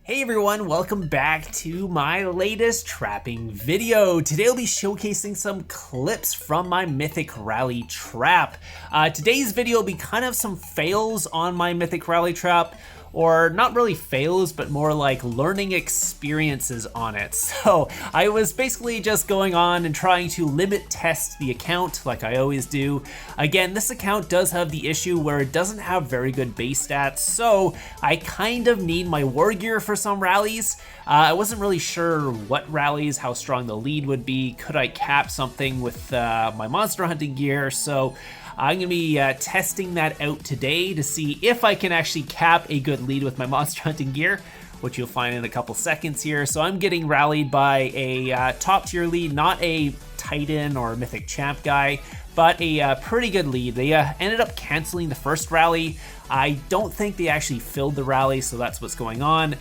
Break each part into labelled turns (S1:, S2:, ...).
S1: Hey everyone, welcome back to my latest trapping video. Today I'll be showcasing some clips from my Mythic Rally trap. Today's video will be kind of some fails on my Mythic Rally trap, or not really fails, but more like learning experiences on it. So I was basically just going on and trying to limit test the account like I always do. Again, this account does have the issue where it doesn't have very good base stats, so I kind of need my war gear for some rallies. I wasn't really sure what rallies, how strong the lead would be. Could I cap something with my monster hunting gear? So I'm gonna be testing that out today to see if I can actually cap a good lead with my monster hunting gear, which you'll find in a couple seconds here. So I'm getting rallied by a top tier lead, not a Titan or Mythic Champ guy, but a pretty good lead. They ended up canceling the first rally. I don't think they actually filled the rally, so that's what's going on.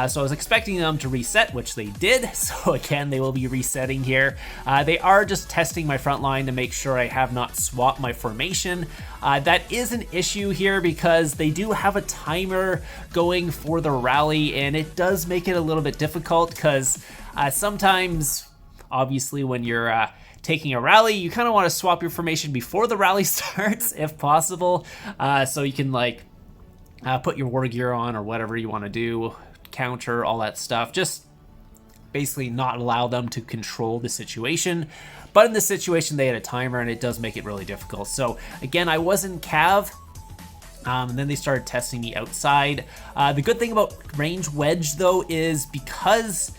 S1: So I was expecting them to reset, which they did. So again, they will be resetting here. They are just testing my front line to make sure I have not swapped my formation. That is an issue here because they do have a timer going for the rally, and it does make it a little bit difficult because sometimes, obviously, when you're taking a rally, you kind of want to swap your formation before the rally starts if possible, so you can like put your war gear on or whatever you want to do, counter, all that stuff. Just basically not allow them to control the situation. But in this situation, they had a timer, and it does make it really difficult. So again, I was in Cav, and then they started testing me outside. The good thing about range wedge though is because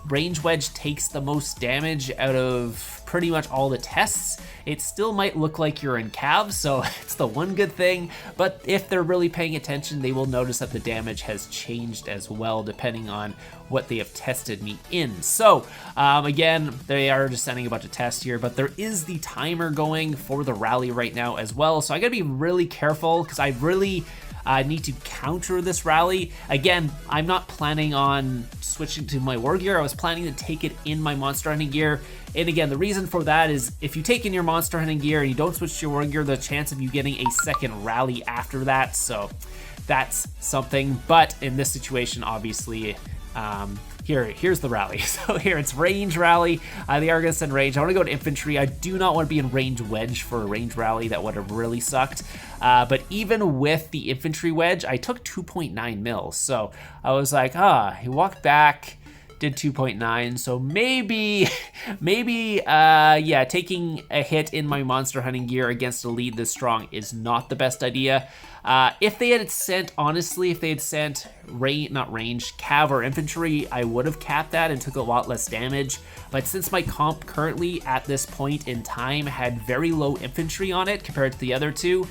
S1: range wedge takes the most damage out of pretty much all the tests, it still might look like you're in Cav, so it's the one good thing. But if they're really paying attention, they will notice that the damage has changed as well, depending on what they have tested me in. So again, they are just sending a bunch of tests here, but there is the timer going for the rally right now as well. So I gotta be really careful because I really need to counter this rally. Again, I'm not planning on switching to my war gear. I was planning to take it in my monster hunting gear. And again, the reason for that is if you take in your monster hunting gear and you don't switch to your war gear, the chance of you getting a second rally after that. So that's something. But in this situation, obviously, here's the rally. So here it's range rally. They are gonna send range. I wanna go to infantry. I do not wanna be in range wedge for a range rally. That would have really sucked. But even with the infantry wedge, I took 2.9 mils. So I was like, he walked back, did 2.9. So maybe, yeah, taking a hit in my monster hunting gear against a lead this strong is not the best idea. If they had sent, honestly, if they had sent not range, cav or infantry, I would have capped that and took a lot less damage. But since my comp currently at this point in time had very low infantry on it compared to the other two,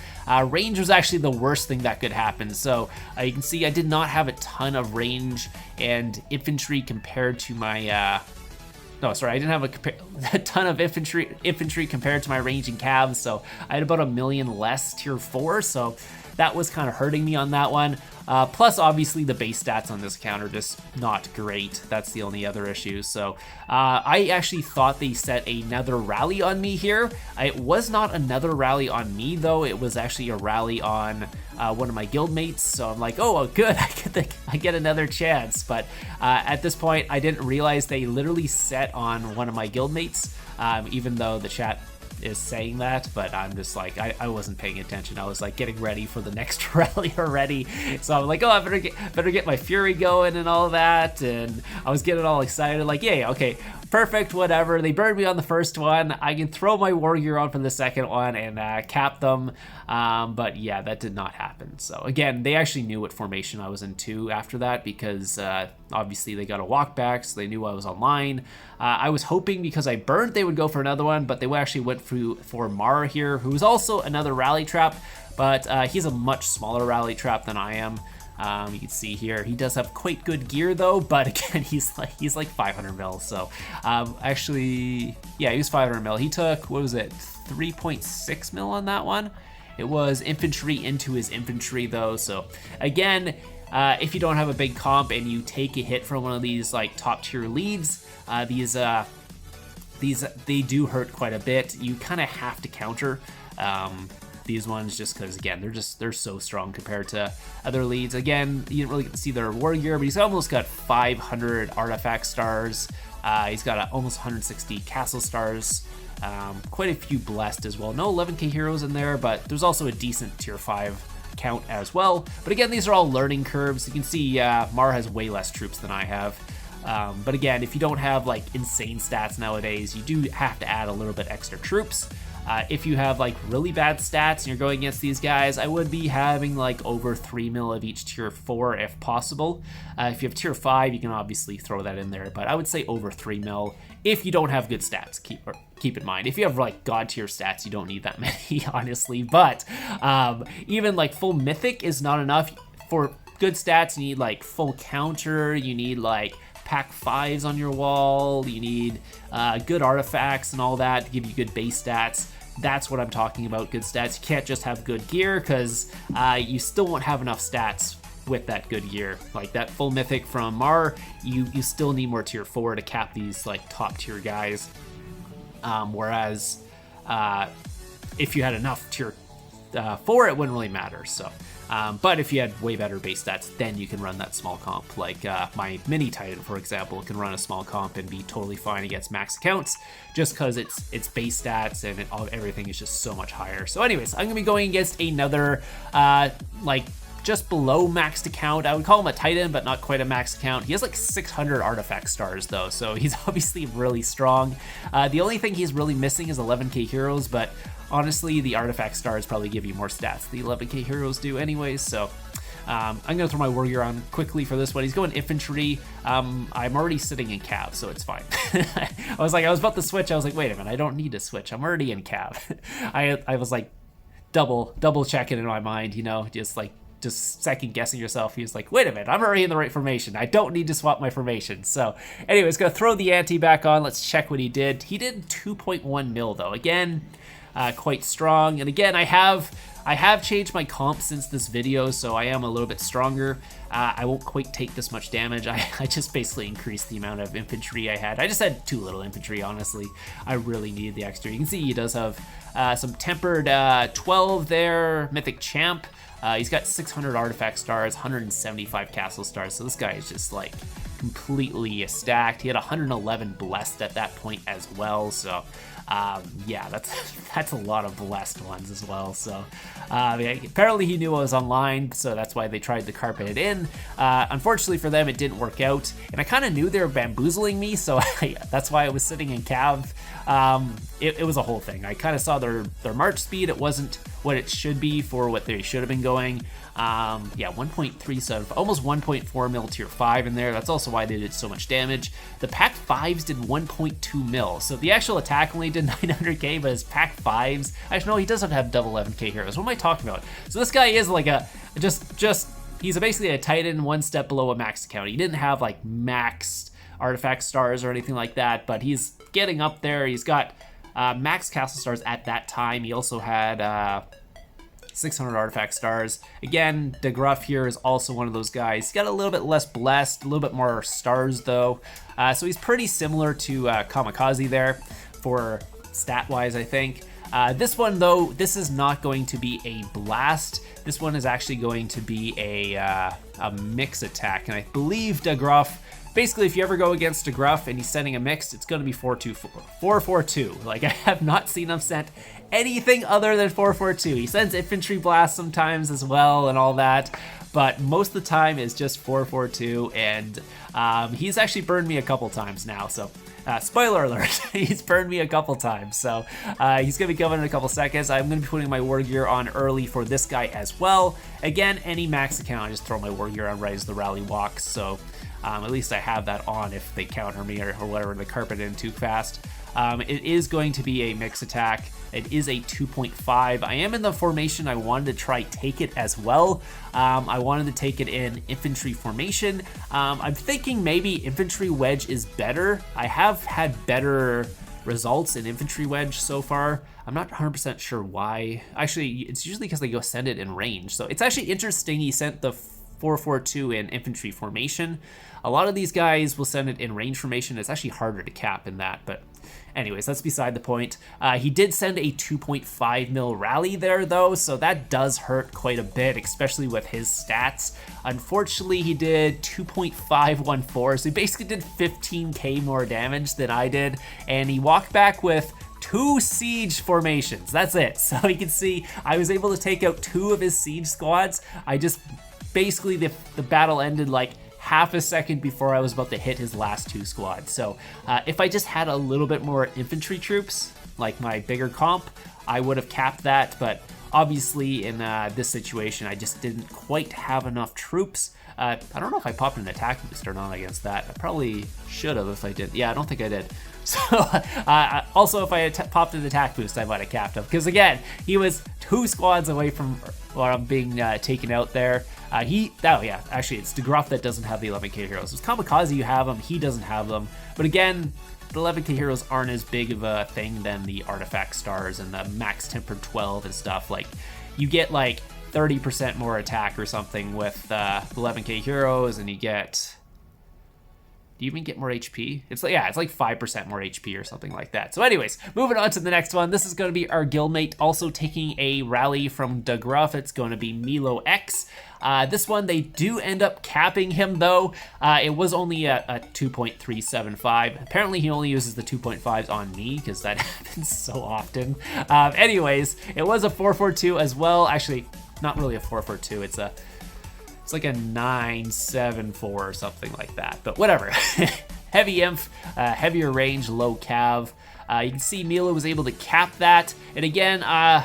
S1: range was actually the worst thing that could happen. So you can see I did not have a ton of range and infantry compared to my no, sorry, I didn't have a ton of infantry compared to my range and cabs, so I had about 1 million less tier 4, so that was kind of hurting me on that one. Plus, obviously, the base stats on this account are just not great. That's the only other issue. So I actually thought they set another rally on me here. It was not another rally on me, though. It was actually a rally on one of my guildmates. So I'm like, oh, well, good. I get another chance. But at this point, I didn't realize they literally set on one of my guildmates, even though the chat is saying that, but I'm just like, I wasn't paying attention. I was like getting ready for the next rally already. So I'm like, oh, I better get my fury going and all that. And I was getting all excited, like, yeah, okay, perfect, whatever. They burned me on the first one. I can throw my war gear on for the second one and cap them. But yeah, that did not happen. So again, they actually knew what formation I was in too after that, because obviously they got a walk back, so they knew I was online. I was hoping because I burned they would go for another one, but they actually went for Mara here, who's also another rally trap, but he's a much smaller rally trap than I am. You can see here he does have quite good gear though, but again, he's like 500 mil. So actually, yeah, he was 500 mil. He took, what was it, 3.6 mil on that one. It was infantry into his infantry though. So again, if you don't have a big comp and you take a hit from one of these like top tier leads, they do hurt quite a bit. You kind of have to counter. these ones, just because again they're so strong compared to other leads. Again, you didn't really get to see their war gear, but he's almost got 500 artifact stars. He's got almost 160 castle stars. Quite a few blessed as well. No 11k heroes in there, but there's also a decent tier 5 count as well. But again, these are all learning curves. You can see Mar has way less troops than I have. But again, if you don't have like insane stats nowadays, you do have to add a little bit extra troops. If you have like really bad stats and you're going against these guys, I would be having like over 3 mil of each tier 4 if possible. If you have tier 5, you can obviously throw that in there, but I would say over 3 mil if you don't have good stats. Keep in mind, if you have like god tier stats, you don't need that many, honestly. But even like full mythic is not enough. For good stats, you need like full counter, you need like pack 5s on your wall, you need good artifacts and all that to give you good base stats. That's what I'm talking about, good stats. You can't just have good gear, because you still won't have enough stats with that good gear. Like that full mythic from Mar, you still need more tier 4 to cap these like top tier guys. Whereas if you had enough tier 4, it wouldn't really matter. So but if you had way better base stats, then you can run that small comp. Like my mini titan, for example, can run a small comp and be totally fine against max accounts, just because it's base stats and everything is just so much higher. So anyways, I'm gonna be going against another like just below maxed account. I would call him a titan, but not quite a max account. He has like 600 artifact stars though, so he's obviously really strong. The only thing he's really missing is 11k heroes, but honestly, the artifact stars probably give you more stats. The 11k heroes do anyways, so I'm gonna throw my warrior on quickly for this one. He's going infantry. I'm already sitting in cav, so it's fine. I was about to switch. I was like, wait a minute, I don't need to switch. I'm already in cav. I was like double checking in my mind, you know, just second guessing yourself. He was like, wait a minute, I'm already in the right formation. I don't need to swap my formation. So anyways, gonna throw the ante back on. Let's check what he did. He did 2.1 mil though. Again, quite strong. And again, I have changed my comp since this video, so I am a little bit stronger. I won't quite take this much damage. I just basically increased the amount of infantry I had. I just had too little infantry, honestly. I really needed the extra. You can see he does have some tempered 12 there, mythic champ. He's got 600 artifact stars, 175 castle stars, so this guy is just like completely stacked. He had 111 blessed at that point as well, so yeah, that's a lot of blessed ones as well. So apparently he knew I was online, so that's why they tried to carpet it in. Unfortunately for them, it didn't work out, and I kind of knew they were bamboozling me, so that's why I was sitting in cav. It was a whole thing. I kind of saw their march speed. It wasn't what it should be for what they should have been going. Yeah, 1.37, almost 1.4 mil tier 5 in there. That's also why they did so much damage. The pack 5s did 1.2 mil. So the actual attack only did 900k, but his pack 5s, actually no, he doesn't have double 11k heroes. What am I talking about? So this guy is like a, he's basically a titan one step below a max account. He didn't have like maxed artifact stars or anything like that, but he's getting up there. He's got max castle stars at that time. He also had 600 artifact stars. Again, DeGruff here is also one of those guys. He's got a little bit less blessed, a little bit more stars though. So he's pretty similar to Kamikaze there for stat-wise, I think. This one though, this is not going to be a blast. This one is actually going to be a mix attack, and I believe DeGruff, basically, if you ever go against DeGruff and he's sending a mix, it's going to be 4-4-2. Like, I have not seen him send anything other than 4-4-2. He sends infantry blasts sometimes as well and all that, but most of the time is just 4-4-2, and he's actually burned me a couple times now, so spoiler alert, he's burned me a couple times, so he's going to be coming in a couple seconds. I'm going to be putting my war gear on early for this guy as well. Again, any max account, I just throw my war gear on right as the rally walks, so at least I have that on if they counter me or whatever, they carpet in too fast. It is going to be a mix attack. It is a 2.5. I am in the formation. I wanted to try take it as well. I wanted to take it in infantry formation. I'm thinking maybe infantry wedge is better. I have had better results in infantry wedge so far. I'm not 100% sure why. Actually, it's usually because they go send it in range. So it's actually interesting he sent the 442 in infantry formation. A lot of these guys will send it in range formation. It's actually harder to cap in that, but anyways, that's beside the point. He did send a 2.5 mil rally there though, so that does hurt quite a bit, especially with his stats. Unfortunately, he did 2.514, so he basically did 15k more damage than I did, and he walked back with 2 siege formations. That's it. So you can see I was able to take out 2 of his siege squads. I just basically the battle ended like half a second before I was about to hit his last 2 squads. So if I just had a little bit more infantry troops, like my bigger comp, I would have capped that. But obviously in this situation, I just didn't quite have enough troops. I don't know if I popped an attack boost or not against that. I probably should have if I did. Yeah, I don't think I did. So also if I had popped an attack boost, I might have capped him. Because again, he was 2 squads away from being taken out there. Actually it's DeGruff that doesn't have the 11k heroes. It's Kamikaze, you have them, he doesn't have them. But again, the 11k heroes aren't as big of a thing than the artifact stars and the max tempered 12 and stuff. Like, you get like 30% more attack or something with 11k heroes, and you get... Do you even get more HP? It's like 5% more HP or something like that. So anyways, moving on to the next one. This is going to be our guildmate also taking a rally from DeGruff. It's going to be Predatorxvx. This one, they do end up capping him though. It was only a 2.375. Apparently he only uses the 2.5s on me because that happens so often. Anyways, it was a 442 as well. Actually, not really a 442. It's like a 974 or something like that, but whatever. Heavy inf, heavier range, low cav. You can see Milo was able to cap that. And again, the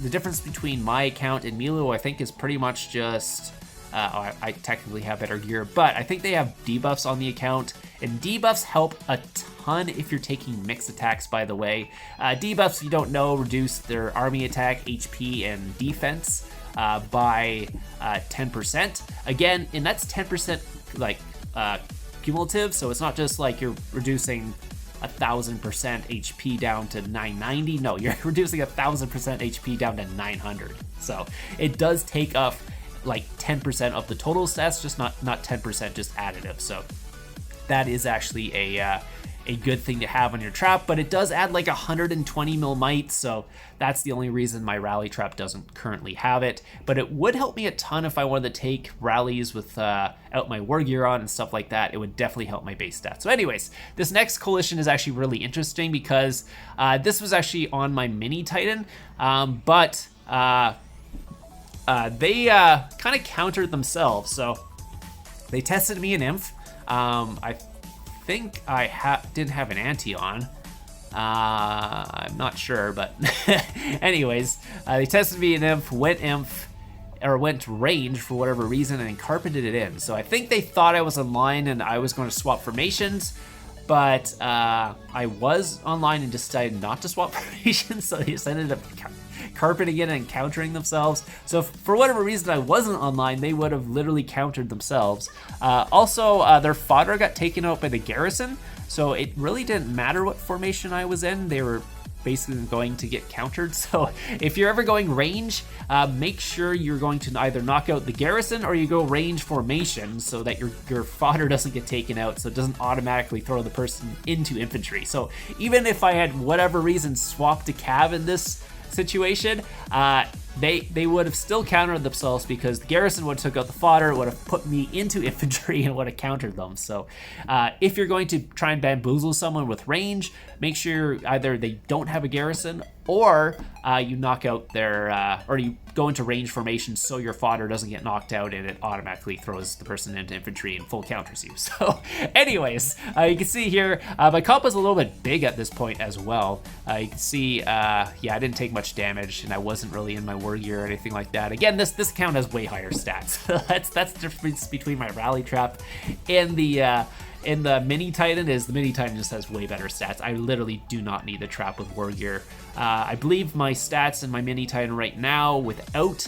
S1: difference between my account and Milo, I think, is pretty much just, I technically have better gear, but I think they have debuffs on the account, and debuffs help a ton if you're taking mixed attacks, by the way. Debuffs, you don't know, reduce their army attack, HP, and defense by 10%. Again, and that's 10% like cumulative, so it's not just like you're reducing 1,000% HP down to 990. No, you're reducing 1,000% HP down to 900. So it does take up like 10% of the total stats, just not 10% just additive. So that is actually a good thing to have on your trap, but it does add like 120 mil might, so that's the only reason my rally trap doesn't currently have it. But it would help me a ton if I wanted to take rallies with out my war gear on and stuff like that. It would definitely help my base stats. So anyways, this next coalition is actually really interesting because this was actually on my mini Titan, but they kind of countered themselves. So they tested me in Inf. I think I didn't have an anti on. I'm not sure, but anyways, they tested me in Inf, went range for whatever reason, and carpeted it in. So I think they thought I was online and I was going to swap formations, but I was online and decided not to swap formations, so they just ended up carpeting it and countering themselves. So for whatever reason I wasn't online, they would have literally countered themselves. Also, their fodder got taken out by the garrison, so it really didn't matter what formation I was in. They were basically going to get countered. So if you're ever going range, make sure you're going to either knock out the garrison or you go range formation so that your fodder doesn't get taken out, so it doesn't automatically throw the person into infantry. So even if I had whatever reason swapped to cav in this situation, they would have still countered themselves because the garrison would have took out the fodder, would have put me into infantry and would have countered them. So if you're going to try and bamboozle someone with range, make sure either they don't have a garrison or you knock out their, or you go into range formation so your fodder doesn't get knocked out and it automatically throws the person into infantry and full counters you. So anyways, you can see here, my comp was a little bit big at this point as well. You can see, yeah, I didn't take much damage and I wasn't really in my war gear or anything like that. Again, this account has way higher stats. That's the difference between my rally trap and the mini Titan is the mini Titan just has way better stats. I literally do not need the trap with war gear. I believe my stats in my mini Titan right now without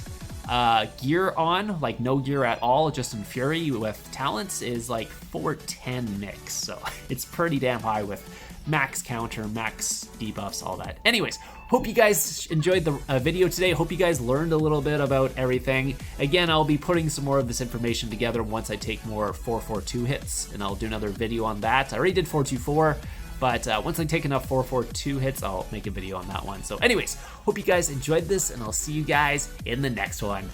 S1: gear on, like no gear at all, just in Fury with talents, is like 410 mix. So it's pretty damn high with max counter, max debuffs, all that. Anyways, hope you guys enjoyed the video today. Hope you guys learned a little bit about everything. Again, I'll be putting some more of this information together once I take more 442 hits, and I'll do another video on that. I already did 424, but once I take enough 442 hits, I'll make a video on that one. So anyways, hope you guys enjoyed this, and I'll see you guys in the next one.